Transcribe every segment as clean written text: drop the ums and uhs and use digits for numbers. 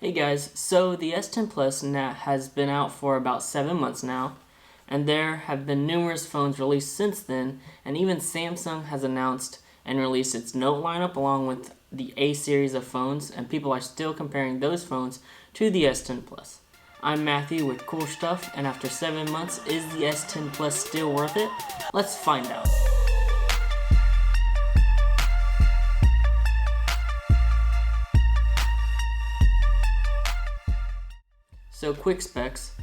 Hey guys, so the S10 Plus has been out for about 7 months now, and there have been numerous phones released since then, and even Samsung has announced and released its Note lineup along with the A series of phones, and people are still comparing those phones to the S10 Plus. I'm Matthew with Cool Stuff, and after 7 months, is the S10 Plus still worth it? Let's find out. So quick specs,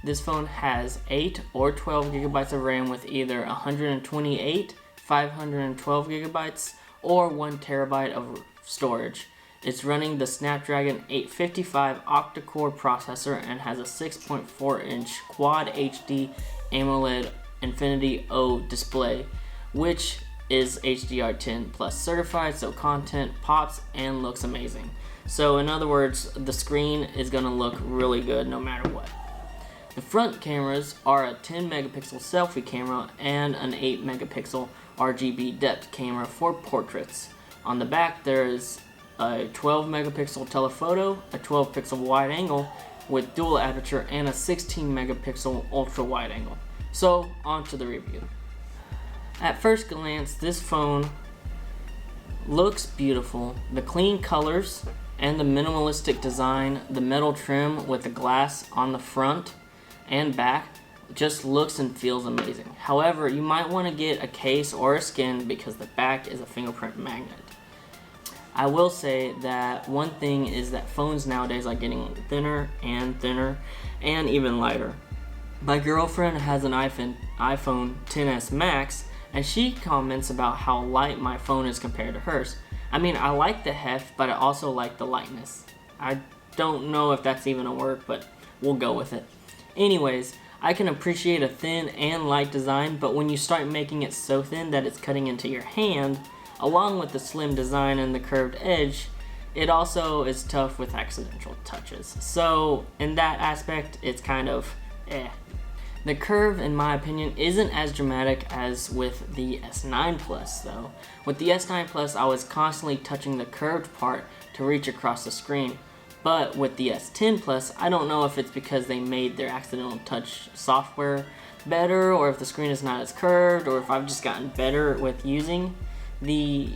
this phone has 8 or 12 gigabytes of RAM with either 128, 512 gigabytes, or 1 terabyte of storage. It's running the Snapdragon 855 octa-core processor and has a 6.4-inch Quad HD AMOLED Infinity O display, which is HDR10 Plus certified, so content pops and looks amazing. So in other words, the screen is going to look really good no matter what. The front cameras are a 10 megapixel selfie camera and an 8 megapixel RGB depth camera for portraits. On the back there is a 12 megapixel telephoto, a 12 pixel wide angle with dual aperture, and a 16 megapixel ultra wide angle. So on to the review. At first glance, this phone looks beautiful. The clean colors and the minimalistic design, the metal trim with the glass on the front and back just looks and feels amazing. However, you might want to get a case or a skin because the back is a fingerprint magnet. I will say that one thing is that phones nowadays are getting thinner and even lighter. My girlfriend has an iPhone XS Max, and she comments about how light my phone is compared to hers. I mean, I like the heft, but I also like the lightness. I don't know if that's even a word, but we'll go with it. Anyways, I can appreciate a thin and light design, but when you start making it so thin that it's cutting into your hand, along with the slim design and the curved edge, it also is tough with accidental touches. So in that aspect, it's kind of eh. The curve, in my opinion, isn't as dramatic as with the S9 Plus though. With the S9 Plus, I was constantly touching the curved part to reach across the screen. But with the S10 Plus, I don't know if it's because they made their accidental touch software better, or if the screen is not as curved, or if I've just gotten better with using the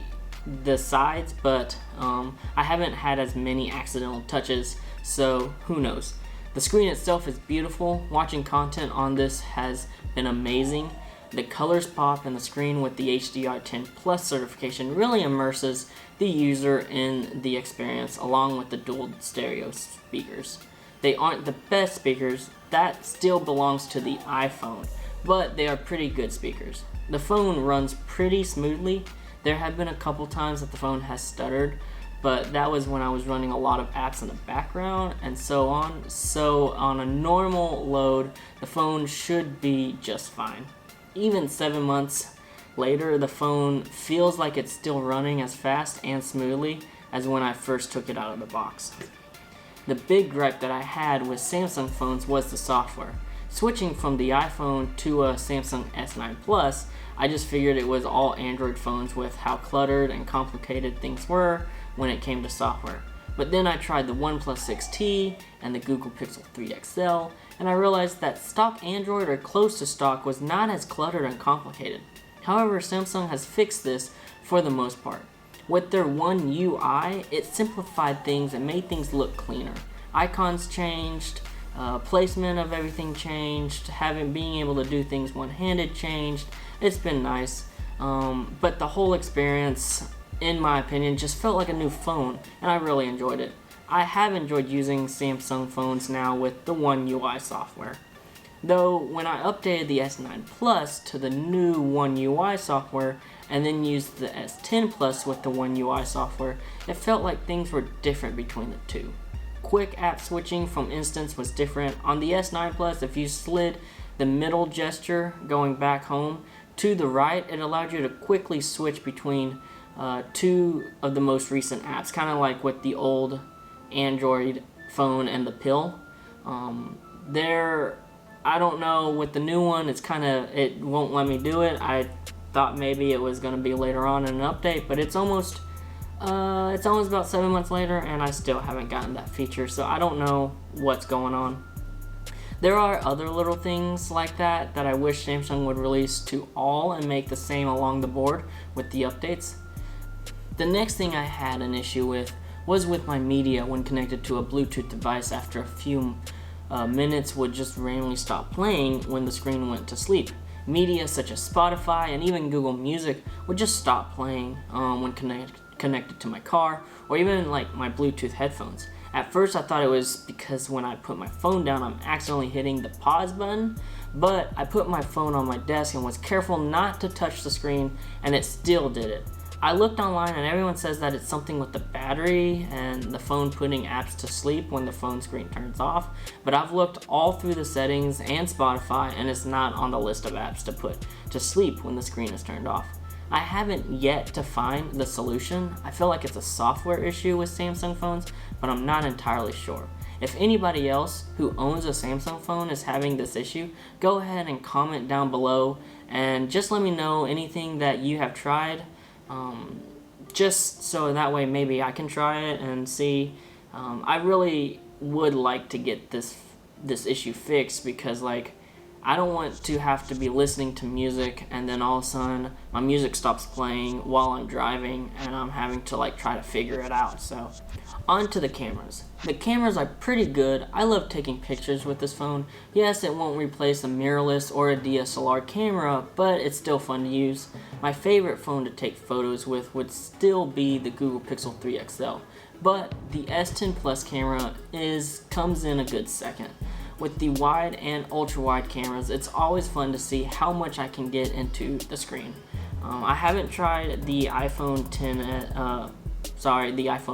sides, but I haven't had as many accidental touches, so who knows. The screen itself is beautiful. Watching content on this has been amazing. The colors pop, and the screen with the HDR10 Plus certification really immerses the user in the experience, along with the dual stereo speakers. They aren't the best speakers, that still belongs to the iPhone, but they are pretty good speakers. The phone runs pretty smoothly. There have been a couple times that the phone has stuttered, but that was when I was running a lot of apps in the background and so on. So on a normal load, the phone should be just fine. Even 7 months later, the phone feels like it's still running as fast and smoothly as when I first took it out of the box. The big gripe that I had with Samsung phones was the software. Switching from the iPhone to a Samsung S9 Plus, I just figured it was all Android phones with how cluttered and complicated things were when it came to software. But then I tried the OnePlus 6T and the Google Pixel 3 XL, and I realized that stock Android or close to stock was not as cluttered and complicated. However, Samsung has fixed this for the most part. With their One UI, it simplified things and made things look cleaner. Icons changed, placement of everything changed, being able to do things one-handed changed. It's been nice, but the whole experience, in my opinion, just felt like a new phone, and I really enjoyed it. I have enjoyed using Samsung phones now with the One UI software. Though, when I updated the S9 Plus to the new One UI software, and then used the S10 Plus with the One UI software, it felt like things were different between the two. Quick app switching from instance was different. On the S9 Plus, if you slid the middle gesture going back home to the right, it allowed you to quickly switch between two of the most recent apps, kind of like with the old Android phone and the pill. I don't know, with the new one, it won't let me do it. I thought maybe it was going to be later on in an update, but it's almost It's almost about 7 months later and I still haven't gotten that feature, so I don't know what's going on. There are other little things like that I wish Samsung would release to all and make the same along the board with the updates. The next thing I had an issue with was with my media when connected to a Bluetooth device. After a few minutes would just randomly stop playing when the screen went to sleep. Media such as Spotify and even Google Music would just stop playing when connected to my car or even like my Bluetooth headphones. At first I thought it was because when I put my phone down I'm accidentally hitting the pause button, but I put my phone on my desk and was careful not to touch the screen and it still did it. I looked online and everyone says that it's something with the battery and the phone putting apps to sleep when the phone screen turns off, but I've looked all through the settings and Spotify and it's not on the list of apps to put to sleep when the screen is turned off. I haven't yet to find the solution. I feel like it's a software issue with Samsung phones, but I'm not entirely sure. If anybody else who owns a Samsung phone is having this issue, go ahead and comment down below and just let me know anything that you have tried. Just so that way maybe I can try it and see. I really would like to get this issue fixed because like I don't want to have to be listening to music and then all of a sudden my music stops playing while I'm driving and I'm having to like try to figure it out. So on to the cameras. The cameras are pretty good. I love taking pictures with this phone. Yes, it won't replace a mirrorless or a DSLR camera, but it's still fun to use. My favorite phone to take photos with would still be the Google Pixel 3 XL, but the S10 Plus camera comes in a good second. With the wide and ultra wide cameras, it's always fun to see how much I can get into the screen. I haven't tried the iPhone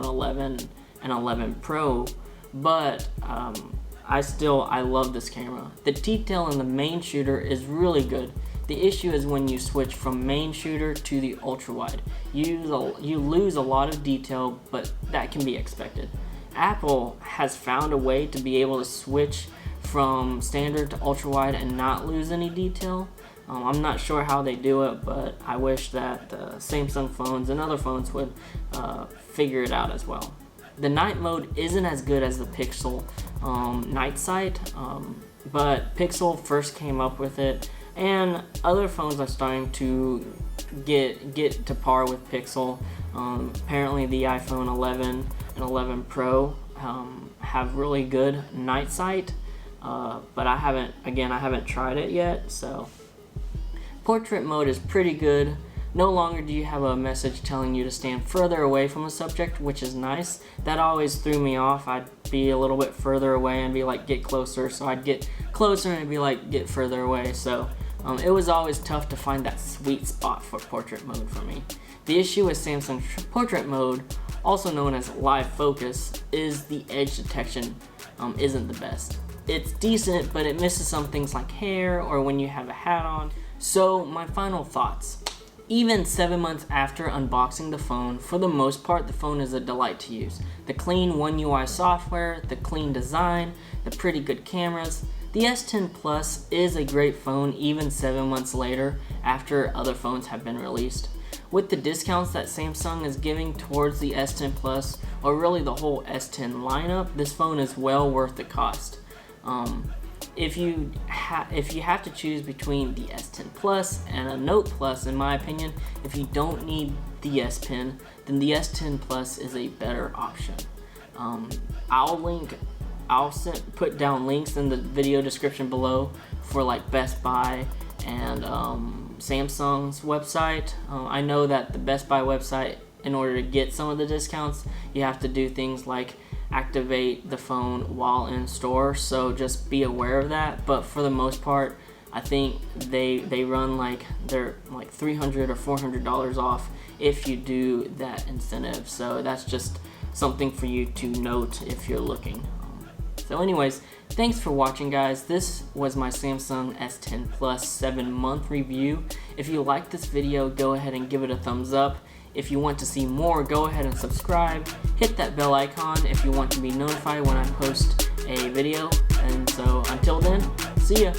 11 and 11 Pro, but I love this camera. The detail in the main shooter is really good. The issue is when you switch from main shooter to the ultra wide. You lose a lot of detail, but that can be expected. Apple has found a way to be able to switch from standard to ultra wide and not lose any detail. I'm not sure how they do it, but I wish that Samsung phones and other phones would figure it out as well. The night mode isn't as good as the Pixel night sight, but Pixel first came up with it, and other phones are starting to get to par with Pixel. Apparently the iPhone 11 and 11 Pro have really good night sight, but I haven't tried it yet. So portrait mode is pretty good. No longer do you have a message telling you to stand further away from a subject, which is nice. That always threw me off. I'd be a little bit further away and be like, get closer. So I'd get closer and it'd be like, get further away. So it was always tough to find that sweet spot for portrait mode for me. The issue with Samsung portrait mode, also known as live focus, is the edge detection isn't the best. It's decent, but it misses some things like hair or when you have a hat on. So my final thoughts. Even 7 months after unboxing the phone, for the most part, the phone is a delight to use. The clean One UI software, the clean design, the pretty good cameras. The S10 Plus is a great phone even 7 months later after other phones have been released. With the discounts that Samsung is giving towards the S10 Plus, or really the whole S10 lineup, this phone is well worth the cost. If you have to choose between the S10 Plus and a Note Plus, in my opinion, if you don't need the S Pen, then the S10 Plus is a better option. I'll put down links in the video description below for like Best Buy and Samsung's website. I know that the Best Buy website, in order to get some of the discounts, you have to do things like activate the phone while in store, so just be aware of that. But for the most part, I think they run like they're like $300 or $400 off if you do that incentive. So that's just something for you to note if you're looking. So anyways, thanks for watching, guys. This was my Samsung S10 Plus 7-month review. If you like this video, go ahead and give it a thumbs up. If you want to see more, go ahead and subscribe. Hit that bell icon if you want to be notified when I post a video. And so until then, see ya.